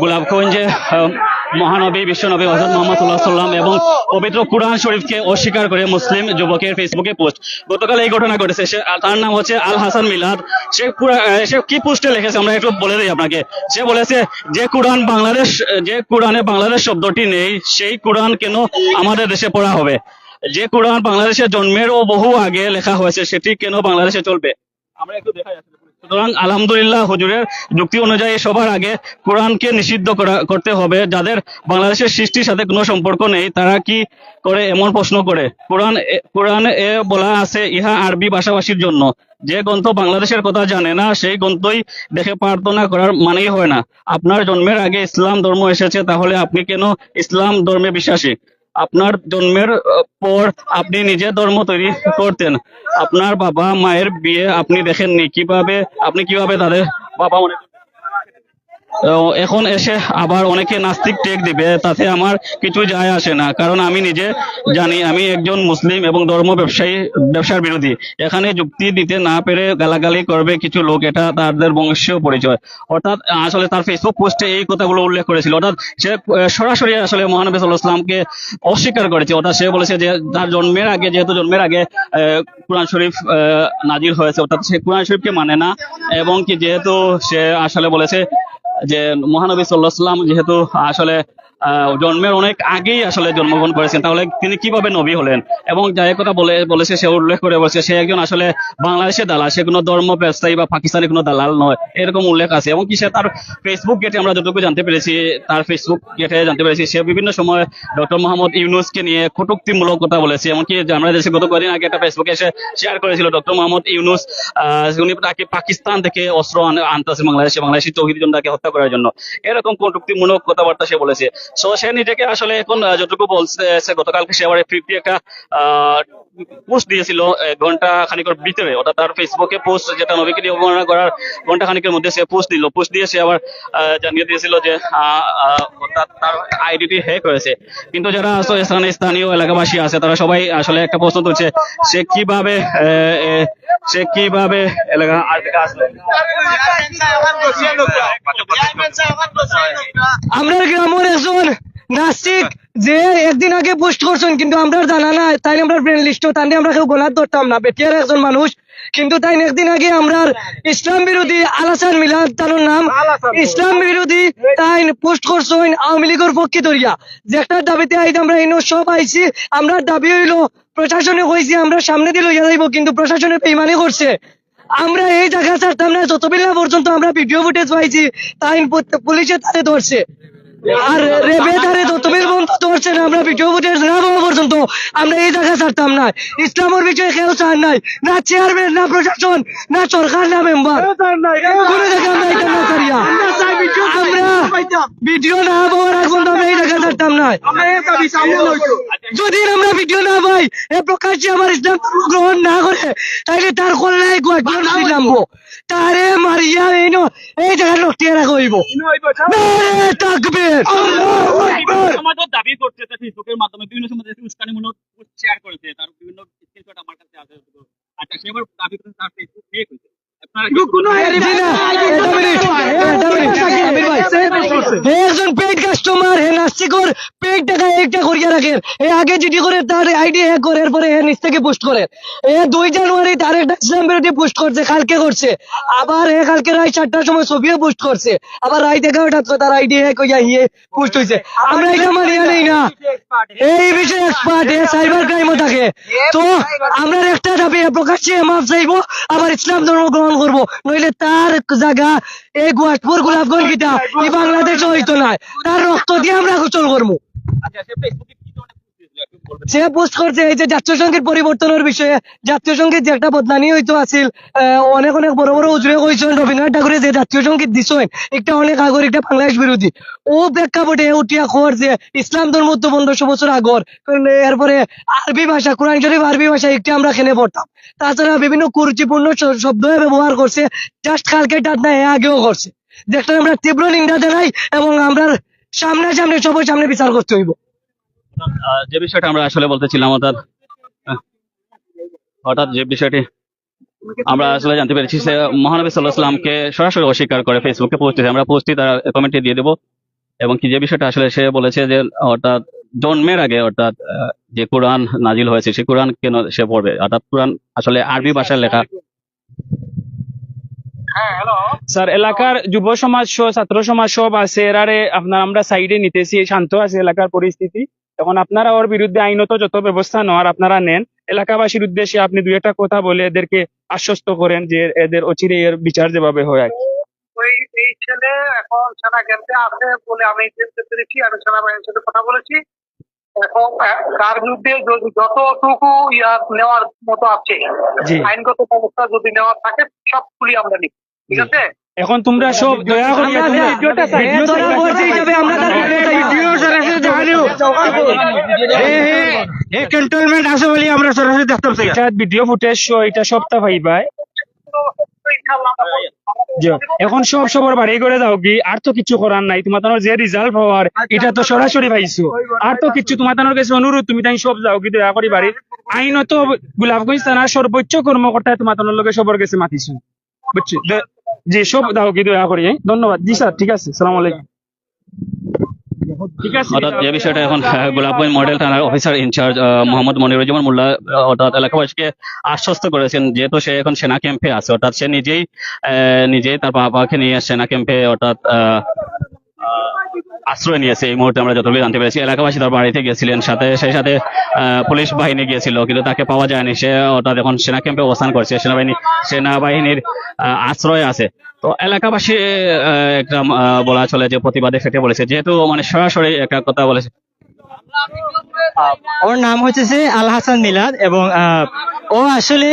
গোলাপগঞ্জে মহানবী বিশ্বনবী হযরত মুহাম্মদ সাল্লাল্লাহু আলাইহি ওয়াসাল্লাম এবং পবিত্র কুরআন শরীফকে অস্বীকার করে মুসলিম যুবকের ফেসবুকে পোস্ট। গতকাল এই ঘটনা ঘটেছে। তার নাম হচ্ছে আল হাসান মিলাদ। সে কি পোস্টে লিখেছে আমরা একটু বলে দিই আপনাকে। সে বলেছে যে কোরআনে বাংলাদেশ শব্দটি নেই, সেই কোরআন কেন আমাদের দেশে পড়া হবে? যে কোরআন বাংলাদেশে জন্মেরও বহু আগে লেখা হয়েছে সেটি কেন বাংলাদেশে চলবে? আমরা একটু দেখাই। সুতরাং আলহামদুলিল্লাহ, হুজুরের যুক্তি অনুযায়ী সবার আগে কোরআনকে নিষিদ্ধ করতে হবে। যাদের বাংলাদেশের সৃষ্টির সাথে কোনো সম্পর্ক নেই তারা কি করে এমন প্রশ্ন করে? কোরআনে বলা আছে ইহা আরবি ভাষাভাষীর জন্য। যে গ্রন্থ বাংলাদেশের কথা জানে না সেই গ্রন্থই দেখে প্রার্থনা করার মানেই হয় না। আপনার জন্মের আগে ইসলাম ধর্ম এসেছে, তাহলে আপনি কেন ইসলাম ধর্মে বিশ্বাসী? আপনার জন্মের পর আপনি নিজের ধর্ম তৈরি করতেন। আপনার বাবা মায়ের বিয়ে আপনি দেখেননি, আপনি কিভাবে তাদের বাবা মনে? এখন এসে আবার অনেকে নাস্তিক টেক দিবে, তাতে আমার কিছু যায় আসে না, কারণ আমি নিজে জানি আমি একজন মুসলিম এবং ব্যবসার বিরোধী। এখানে যুক্তি দিতে না পেরে গালাগালি করবে কিছু লোক, এটা তাদের বংশীয় পরিচয়। অর্থাৎ আসলে তার ফেসবুক পোস্টে এই কথাগুলো উল্লেখ করেছিল। অর্থাৎ সে সরাসরি আসলে মহানবী সাল্লাল্লাহু আলাইহি ওয়াসাল্লামকে অস্বীকার করেছে। অর্থাৎ সে বলেছে যে তার যেহেতু জন্মের আগে কোরআন শরীফ নাজিল হয়েছে, অর্থাৎ সে কোরআন শরীফকে মানে না। এবং কি যেহেতু সে আসলে বলেছে যে মহানবী সাল্লাল্লাহু আলাইহি ওয়াসাল্লাম যেহেতু আসলে জন্মের অনেক আগেই আসলে জন্মগ্রহণ করেছেন, তাহলে তিনি কিভাবে নবী হলেন? এবং যাই কথা বলেছে সে উল্লেখ করে বলেছে সে একজন আসলে বাংলাদেশের দালাল, সে কোনো ধর্ম ব্যবসায়ী বা পাকিস্তানি কোনো দালাল নয়, এরকম উল্লেখ আছে। এবং কি সে তার ফেসবুক গেটে আমরা যতটুকু জানতে পেরেছি, সে বিভিন্ন সময় ডক্টর মোহাম্মদ ইউনূসকে নিয়ে কটূক্তিমূলক কথা বলেছে। এমনকি আমরা দেশে গত কয়েকদিন আগে একটা ফেসবুকে এসে শেয়ার করেছিল ডক্টর মোহাম্মদ ইউনূস উনি তাকে পাকিস্তান থেকে অস্ত্র আনতেছে বাংলাদেশি তৌহিদি জনতাকে হত্যা করার জন্য, এরকম কটূক্তিমূলক কথাবার্তা সে বলেছে। সে নিজেকে আসলে এখন যতটুকু বলছে, গতকালকে সে আবার একটা পোস্ট দিয়েছিল ঘন্টা খানিকের ভিতরে, অর্থাৎ তার ফেসবুকে পোস্ট যেটা নবীকে নিয়ে অবমাননা করার ঘন্টা খানিকের মধ্যে সে পোস্ট দিয়ে সে আবার জানিয়ে দিয়েছিল যে অর্থাৎ তার আইডিটি হ্যাক হয়েছে। কিন্তু যারা এখানে স্থানীয় এলাকাবাসী আছে তারা সবাই আসলে একটা প্রশ্ন তুলছে সে কিভাবে এলাকা আসলে। আমরা গ্রামের একজন নাস্তিক যে একদিন আগে পোস্ট করছেন, কিন্তু আমরা জানা না, তাই আমরা ফ্রেন্ড লিস্ট তাই আমরা কেউ গোলাপ ধরতাম না, বেটিয়ার একজন মানুষ। কিন্তু তাই একদিন আগে আমরা ইসলাম বিরোধী আল হাসান মিলাদ, তার নাম ইসলাম বিরোধী, তাই পোস্ট করছেন আওয়ামী লীগের পক্ষে ধরিয়া যে একটা দাবিতে আমরা সব আইছি। আমরা দাবি হইলো প্রশাসনে কইছি আমরা সামনে দিয়ে লইয়া যাইব, কিন্তু প্রশাসনে বেইমানি করছে। আমরা এই জায়গা ছাড়তাম না যতবেলা পর্যন্ত আমরা ভিডিও ফুটেজ পাইছি, তাই পুলিশে তারে ধরছে আর রেবে তারে যতবেল পর্যন্ত ধরছে না, আমরা ভিডিও ফুটেজ না পাওয়া পর্যন্ত আমরা এই জায়গা ছাড়তাম না। ইসলামের বিষয়ে কেউ চান নাই, না চেয়ারম্যান, না প্রশাসন, না সরকার, না মেম্বার, কোনো জায়গায় আমরা এটা না ছাড়িয়া আমরা ভিডিও না পাওয়ার আগ পর্যন্ত আমরা এই জায়গা ছাড়তাম না। যদি আমরা ভিডিও না পাই, এ প্রকাশ্যে আমার ইসলাম গ্রহণ না করে, তাইলে তার কল্যাণ নামবো, তারে মারিয়া এই জায়গা লটিয়ে রাখা হইব। সমাজের দাবি করছে ফেসবুকের মাধ্যমে বিভিন্ন সময় উস্কানিমূলক শেয়ার করেছে, তার বিভিন্ন স্ক্রিনশট আমার কাছে আছে। আচ্ছা, সে আবার দাবি করছে তার ফেসবুক ফেক হয়েছে। একজন পেইড কাস্টমার হে নাস্তিকর পেইড টাকা একটা করিয়া রাখে, এ আগে জিডি করে তার আইডি হ্যাক করে, এরপরে হে নিচ থেকে পোস্ট করে। এ 2 জানুয়ারি তার একটা ইসলাম বিরোধী পোস্ট করছে, কালকে করছে, আবার হে কালকে রাত 4টার সময় ছবিও পোস্ট করছে, আবার রাত 11টার তার আইডি হ্যাক হইয়া হিয়ে পোস্ট হইছে। আমরা এটা মানিয়া নেই না, এই বিষয়ে এক্সপার্ট, এ সাইবার ক্রাইমও থাকে। তো আমরা একটা দাবি প্রকাশ্যে মাফ চাইবো, আবার ইসলাম ধর্ম গ্রহণ করবো, নইলে তার জায়গা এই গোয়াটপুর গোলাপগঞ্জ গীতা এই বাংলাদেশ হইতো না, তার রক্ত দিয়ে আমরা গোসল করবো। সে পোস্ট করছে এই যে জাতীয় সঙ্গীত পরিবর্তনের বিষয়ে, জাতীয় সঙ্গীত যে একটা বদনানি হইতো আছিল, অনেক বড় বড় উজরে কইছেন রবীন্দ্রনাথ ঠাকুরের যে জাতীয় সঙ্গীত দিছেন একটা অনেক আগর, একটা বাংলাদেশ বিরোধী। ও প্রেক্ষাপটে উঠিয়া খবর যে ইসলাম ধর্ম তো 1500 বছর আগর, এরপরে আরবি ভাষা, কোরআন শরীফ আরবি ভাষা একটা আমরা খেলে পড়তাম। তাছাড়া বিভিন্ন কুরুচিপূর্ণ শব্দ ব্যবহার করছে, জাস্ট কালকে টাট না, আগেও করছে, যেটা আমরা তীব্র নিন্দা জানাই এবং আমরা সামনাসামনি সবার সামনে বিচার করতে হইব। যে বিষয়টা আমরা আসলে বলতেছিলাম, অর্থাৎ যে বিষয়টি আমরা আসলে জানতে পেরেছি সে মহানবী সাল্লাল্লাহু আলাইহি ওয়াসাল্লামকে সরাসরি অস্বীকার করে ফেসবুকে পোস্ট দিয়েছে। আমরা পোস্টটি তার কমেন্টে দিয়ে দেবো। এবং কি যে বিষয়টা আসলে সে বলেছে যে অর্থাৎ জন্মের আগে অর্থাৎ যে কোরআন নাজিল হয়েছে সেই কোরআন কেন সে পড়বে, অর্থাৎ কোরআন আসলে আরবি ভাষায় লেখা। স্যার এলাকার যুব সমাজ সহ ছাত্র সমাজ সব আছে, এরারে আপনার আমরা সাইডে নিতেছি, শান্ত আছে এলাকার পরিস্থিতি। এখন আপনারা ওর বিরুদ্ধে আইনত যত ব্যবস্থা নেওয়ার আপনারা নেন। এলাকাবাসীর উদ্দেশ্যে আপনি দুই একটা কথা বলে এদেরকে আশ্বস্ত করেন যে এদের অচিরে এর বিচার যেভাবে হয় আর কি। ওই এই ছেলে এখন সেনা ক্যাম্পে আছে বলে আমি জানতে পেরেছি। আমি সেনাবাহিনীর সাথে কথা বলেছি। এখন তার বিরুদ্ধে যদি যতটুকু নেওয়ার মতো আছে জি। আইনগত ব্যবস্থা যদি নেওয়ার থাকে সবগুলি আমরা নিই, ঠিক আছে? এখন তোমরা সব দয়া করে আমরা তোমরা যা- ভিডিওটা সাইড এ ধরা পড়ছে হিসাবে আমরা তার ভিডিও সরাসরি দেখালেও এই ক্যান্টনমেন্ট আছে বলে আমরা সরাসরি দেখতাম চাই। এটা ভিডিও ফুটেজ সহ এটা সপ্তাহ পাইবাই। ইনশাআল্লাহ আমরা যে এখন সব সবার বাড়ি করে দাও কি, আর তো কিছু করার নাই। তোমার যে রেজাল্ট হওয়ার এটা তো সরাসরি পাইছো, আর তো কিছু তোমার কাছে অনুরোধ তুমি তাই সব যাও কি দয়া করে বাড়ি। আইনত গোলাপগঞ্জ থানার সর্বোচ্চ কর্মকর্তা তোমার লগে সবার কাছে মাতিছো, বুঝছি? জি সব দাও কি দয়া করে। ধন্যবাদ। জি স্যার, ঠিক আছে, সালাম আলাইকুম। ঠিক আছে। অর্থাৎ যে বিষয়টা এখন গোলাপগঞ্জ মডেল থানার অফিসার ইনচার্জ মোহাম্মদ মনিরুজ্জামান মোল্লা অর্থাৎ এলাকাবাসীকে আশ্বস্ত করেছেন, যেহেতু সে এখন সেনা ক্যাম্পে আছে, অর্থাৎ সে নিজেই তার বাবাকে নিয়ে সেনা ক্যাম্পে অর্থাৎ আশ্রয় নিয়েছে। এই মুহূর্তে আমরা যতটুকু জানতে পেরেছি এলাকাবাসী তার বাড়িতে গিয়েছিলেন, সেই সাথে পুলিশ বাহিনী গিয়েছিল, কিন্তু তাকে পাওয়া যায়নি। সে অর্থাৎ এখন সেনা ক্যাম্পে অবস্থান করছে, সেনাবাহিনীর আশ্রয় আছে। তো এলাকাবাসী একটা বলা চলে যে প্রতিবাদে ফেটে বলেছে, যেহেতু মানে সরাসরি একটা কথা বলেছে। ওর নাম হচ্ছে আল হাসান মিলাদ এবং ও আসলে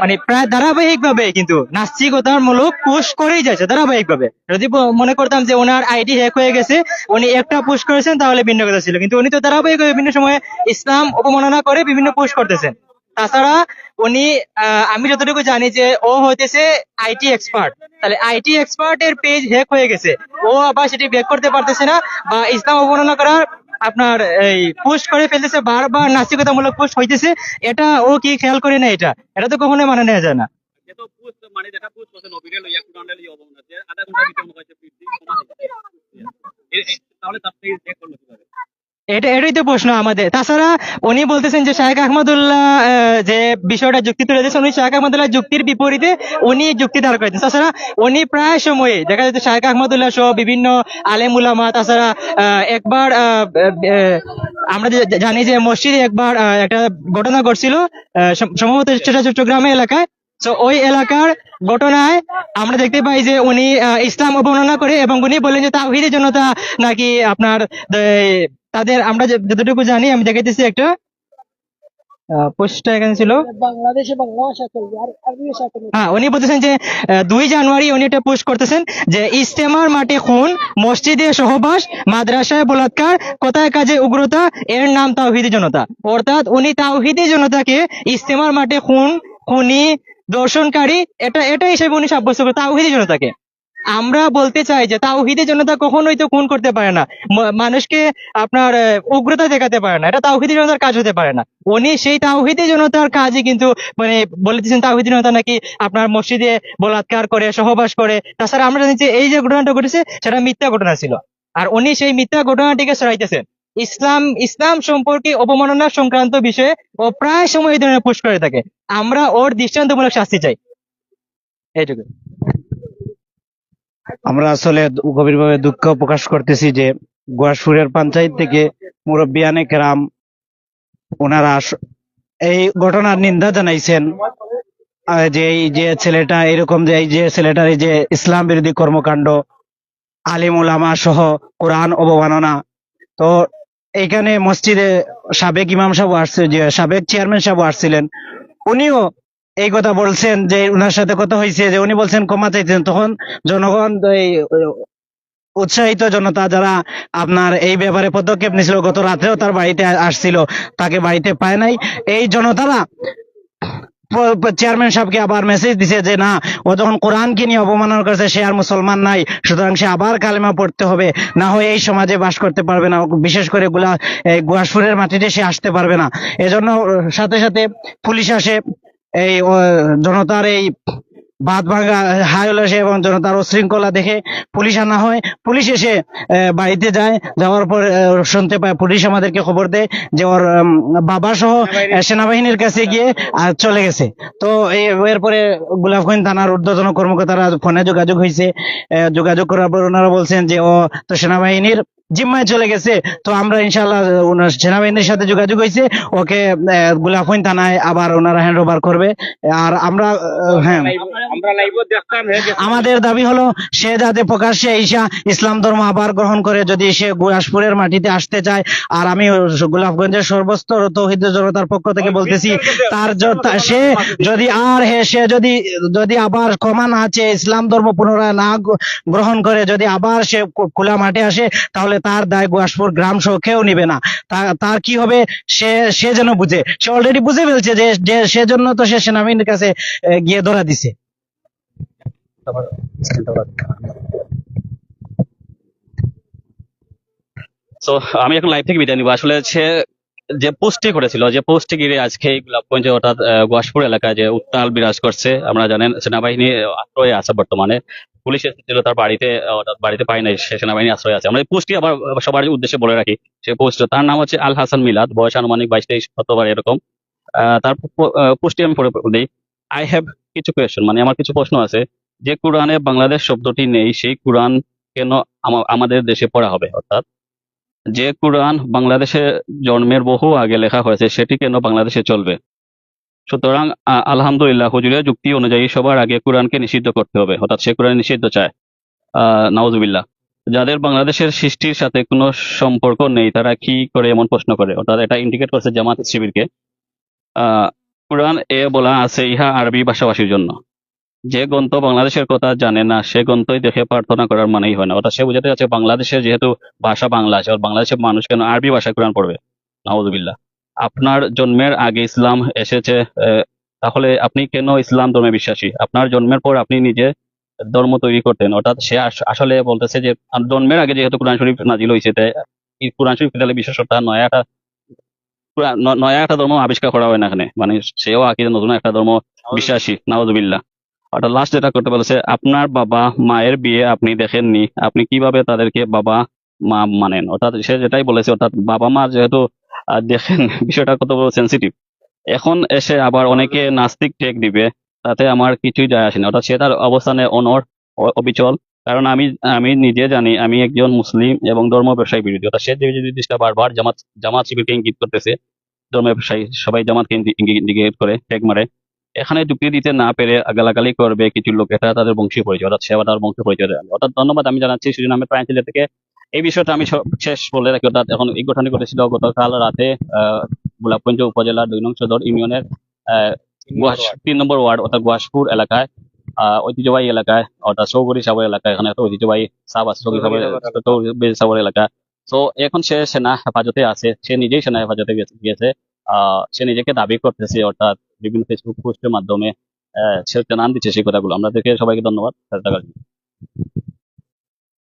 মানে প্রায় ধারাবাহিক ভাবে কিন্তু নাস্তিকতার মূলক পোস্ট করেই যাচ্ছে ধারাবাহিক ভাবে। যদি মনে করতাম যে ওনার আইডি হ্যাক হয়ে গেছে, উনি একটা পোস্ট করেছেন তাহলে ভিন্ন কথা ছিল, কিন্তু উনি তো ধারাবাহিক বিভিন্ন সময়ে ইসলাম অবমাননা করে বিভিন্ন পোস্ট করতেছেন। তাছাড়া উনি আমি যতটুকু জানি যে ও হইতেছে আইটি এক্সপার্ট, তাহলে আইটি এক্সপার্ট এর পেজ হ্যাক হয়ে গেছে, ও আবার সেটি ব্যাক করতে পারতেছে না বা ইসলাম অবমাননা করার আপনার এই পোস্ট করে ফেলতেছে, বারবার নাস্তিকতামূলক পোস্ট হইতেছে। এটা ও কি খেয়াল করে না? এটা তো কখনোই মানে নেওয়া যায় না। এটাই তো প্রশ্ন আমাদের। তাছাড়া উনি বলতেছেন যে শাহেখ আহমদুল্লাহ যে বিষয়টা যুক্তি তুলে দিয়েছেন, উনি শাহেখ আহমদুল্লাহ যুক্তির বিপরীতে উনি যুক্তি দাঁড় করেছেন। তাছাড়া উনি প্রায় সময়ে দেখা যাচ্ছে শাহেখ আহমদুল্লাহ সহ বিভিন্ন আলেম উলামা, তাছাড়া একবার আমরা জানি যে মসজিদে একবার একটা ঘটনা ঘটছিল, সম্ভবত সেটা চট্টগ্রামে এলাকায়। তো ওই এলাকার ঘটনায় আমরা দেখতে পাই যে উনি ইসলাম অবমাননা করে এবং উনি বললেন যে তাওহীদের জনতা নাকি আপনার তাদের, আমরা যতটুকু জানি, আমি দেখাইতেছি একটা পোস্টটা এখানে ছিল। বাংলাদেশে বাংলা ভাষা চলবে আর আরবি ভাষা চলবে। হ্যাঁ, উনি বলতেছেন যে 2 জানুয়ারি উনি একটা পোস্ট করতেছেন যে ইজতেমার মাঠে খুন, মসজিদে সহবাস, মাদ্রাসায় বলাৎকার, কথায় কাজে উগ্রতা, এর নাম তাওহীদি জনতা। অর্থাৎ উনি তাওহীদি জনতাকে ইজতেমার মাঠে খুনি, দর্শনকারী এটা হিসেবে উনি সাব্যস্ত করে তাওহীদি জনতাকে। আমরা বলতে চাই যে তাওহীদি জনতা কখনোই তো খুন করতে পারে না, মানুষকে আপনার উগ্রতা দেখাতে পারে না, এটা তাওহীদি জনতার কাজ হতে পারে না। উনি সেই তাওহীদি জনতার কাজই কিন্তু মানে বলতেছেন তাওহীদি জনতা নাকি আপনার মসজিদে বলাৎকার করে, সহবাস করে। তাছাড়া আমরা জানি যে এই যে ঘটনাটা ঘটেছে সেটা মিথ্যা ঘটনা ছিল, আর উনি সেই মিথ্যা ঘটনাটিকে ছড়াইতেছেন। ইসলাম সম্পর্কে অবমাননা সংক্রান্ত বিষয়ে ও প্রায় সময় এই ধরনের পোস্ট করে থাকে। আমরা ওর দৃষ্টান্তমূলক শাস্তি চাই, এইটুকু। আমরা আসলে গভীরভাবে দুঃখ প্রকাশ করতেছি যে গোয়াসপুরের পঞ্চায়েত থেকে মুরব্বিয়ানে কেরাম ওনারা এই ঘটনার নিন্দা জানাইছেন, যে এই যে ছেলেটা এরকম, যে এই যে ছেলেটার এই যে ইসলাম বিরোধী কর্মকাণ্ড, আলিম উলামা সহ কোরআন অবমাননা। তো এইখানে মসজিদে সাবেক ইমাম সাহেব আসছে, যে সাবেক চেয়ারম্যান সাহেব আসছিলেন, উনিও এই কথা বলছেন যে উনার সাথে কথা হয়েছে, যে উনি বলছেন ক্ষমা চাইছেন। তখন জনগণ, এই উৎসাহিত জনতা যারা আপনার এই ব্যাপারে পদক্ষেপ নিয়েছিল, গত রাতেও তার বাড়িতে আসছিল, তাকে বাড়িতে পায় নাই। এই জনতারা চেয়ারম্যান সাহেবকে আবার মেসেজ দিছে যে না, ও যখন কোরআনকে নিয়ে অবমাননা করেছে সে আর মুসলমান নাই, সুতরাং সে আবার কালেমা পড়তে হবে, না হয় এই সমাজে বাস করতে পারবে না, বিশেষ করে গোয়াসপুরের মাটিতে সে আসতে পারবে না। এজন্য সাথে সাথে পুলিশ আসে এই জনতার এই বাদ ভাঙা হাই উল্লাসে এবং জনতার উশৃঙ্খলা দেখে পুলিশ আনা হয়। পুলিশ এসে বাড়িতে যায়, যাওয়ার পর শুনতে পায়, পুলিশ আমাদেরকে খবর দেয় যে ওর বাবা সহ সেনাবাহিনীর কাছে গিয়ে চলে গেছে। তো এরপরে গোলাপগঞ্জ থানার ঊর্ধ্বতন কর্মকর্তারা ফোনে যোগাযোগ হয়েছে। যোগাযোগ করার পর ওনারা বলছেন যে ও তো সেনাবাহিনীর জিম্মায় চলে গেছে। তো আমরা ইনশাআল্লাহ সেনাবাহিনীর সাথে যোগাযোগ হয়েছে, ওকে গোলাপগঞ্জ থানায় আবার ওনারা হ্যান্ড ওভার করবে। আর আমরা হ্যাঁ, আমাদের দাবি হলো সে যাতে প্রকাশ্যে ঈশা ইসলাম ধর্ম আবার গ্রহণ করে, যদি সে গুয়াসপুরের মাটিতে আসতে চায়। আর আমি গোলাপগঞ্জের সর্বস্তর তৌহিদ জনতার পক্ষ থেকে বলতেছি, সে যদি যদি আবার ক্ষমা না চেয়ে ইসলাম ধর্ম পুনরায় না গ্রহণ করে, যদি আবার সে খোলা মাঠে আসে, তাহলে তার দায় গুয়াসপুর গ্রাম সহ কেউ নিবে না। তার কি হবে সে যেন বুঝে, সে অলরেডি বুঝে ফেলছে যে সেজন্য তো সে সেনাবাহিনীর কাছে গিয়ে ধরা দিছে। তো আমি এখন লাইভ থেকে বিদায় নিবো। আসলে সে যে পোস্টে করেছিল, যে পোস্টে গিয়ে আজকে এই গোলাপগঞ্জে অর্থাৎ গুয়াসপুর এলাকায় যে উত্তাল বিরাজ করছে, আমরা জানেন সেনাবাহিনী আশ্রয়ে আছে বর্তমানে। পুলিশ এসেছিল তার বাড়িতে, অর্থাৎ বাড়িতে পাই নাই, সে সেনাবাহিনী আশ্রয় আছে। আমরা এই পোস্টটি আবার সবার উদ্দেশ্যে বলে রাখি, সে পোস্ট, তার নাম হচ্ছে আল হাসান মিলাদ, বয়স আনুমানিক 22-23 অথবা এরকম। তার পোস্টটি আমি পড়ে দিই। আই হ্যাভ কিছু কোয়েশ্চন, মানে আমার কিছু প্রশ্ন আছে। যে কোরআনে বাংলাদেশ শব্দটি নেই, সেই কোরআন কেন আমাদের দেশে পড়া হবে? অর্থাৎ যে কোরআন বাংলাদেশে জন্মের বহু আগে লেখা হয়েছে, সেটি কেন বাংলাদেশে চলবে? সুতরাং আলহামদুলিল্লাহ, হুজুরের যুক্তি অনুযায়ী সবার আগে কোরআনকে নিষিদ্ধ করতে হবে, অর্থাৎ সে কোরআন নিষিদ্ধ চায়। নাউজুবিল্লাহ। যাদের বাংলাদেশের সৃষ্টির সাথে কোনো সম্পর্ক নেই, তারা কি করে এমন প্রশ্ন করে? অর্থাৎ এটা ইন্ডিকেট করছে জামাত শিবিরকে। কোরআন বলা আছে, ইহা আরবি ভাষাভাষীর জন্য। যে গ্রন্থ বাংলাদেশের কথা জানে না, সে গ্রন্থই দেখে প্রার্থনা করার মানেই হয় না। অর্থাৎ সে বুঝাতে যাচ্ছে বাংলাদেশের যেহেতু ভাষা বাংলা আছে, বাংলাদেশের মানুষ কেন আরবি ভাষায় কোরআন পড়বে? নাউজুবিল্লাহ। আপনার জন্মের আগে ইসলাম এসেছে, তাহলে আপনি কেন ইসলাম ধর্মে বিশ্বাসী? আপনার জন্মের পর আপনি নিজে ধর্ম তৈরি করতেন। অর্থাৎ সে আসলে বলতেছে যে জন্মের আগে যেহেতু কোরআন শরীফ নাজিল হয়েছে, তাই এই কোরআন শরীফ তাহলে বিশেষতা নয়া একটা ধর্ম আবিষ্কার করা হয় না এখানে, মানে সেও আকিদা নতুন একটা ধর্ম বিশ্বাসী। নাউজুবিল্লাহ। অর্থাৎ লাস্ট যেটা করতে বলেছে, আপনার বাবা মায়ের বিয়ে আপনি দেখেননি, আপনি কিভাবে তাদেরকে বাবা মা মানেন? অর্থাৎ সে যেটাই বলেছে, অর্থাৎ বাবা মা যেহেতু দেখেন, বিষয়টা কত বড় সেন্সিটিভ। এখন এসে আবার অনেকে নাস্তিক টেক দিবে, তাতে আমার কিছুই যায় আসে না। অর্থাৎ সে তার অবস্থানে অবিচল। কারণ আমি নিজে জানি আমি একজন মুসলিম এবং ধর্ম ব্যবসায়ী বিরোধী। অর্থাৎ সে যে জিনিসটা বারবার জামাত শিবিরকে ইঙ্গিত করতেছে, ধর্ম ব্যবসায়ী সবাই জামাতকে ইন্ডিকেট করে ট্যাগ মারে। এখানে যুক্তি দিতে না পেরে গালাগালি করবে কিছু লোক, এটা তাদের বংশীয় পরিচয়, অর্থাৎ সেবা তার বংশীয় পরিচয়। অর্থাৎ ধন্যবাদ আমি জানাচ্ছি সুজন আহমেদ প্রাইনচিল্লা থেকে। এই বিষয়টা আমি শেষ বলে রাখি। অর্থাৎ এখন এই ঘটনা ঘটেছিল গতকাল রাতে গোলাপগঞ্জ উপজেলার 2 নং সদর ইউনিয়নের 3 নম্বর ওয়ার্ড অর্থাৎ গুয়াসপুর এলাকায়, ঐতিহ্যবাহী এলাকায়, অর্থাৎ চৌগরি সাবর এলাকায়। এখানে একটা ঐতিহ্যবাহী সাব আছে, সাবর এলাকা। তো এখন সে সেনা হেফাজতে আছে, সে নিজেই সেনা হেফাজতে গিয়েছে। সে নিজেকে দাবি করতেছে, অর্থাৎ বিভিন্ন ফেসবুক পোস্টের মাধ্যমে সে জানান দিচ্ছে সেই কথাগুলো। আমরা সবাইকে ধন্যবাদ সাথে থাকার জন্য।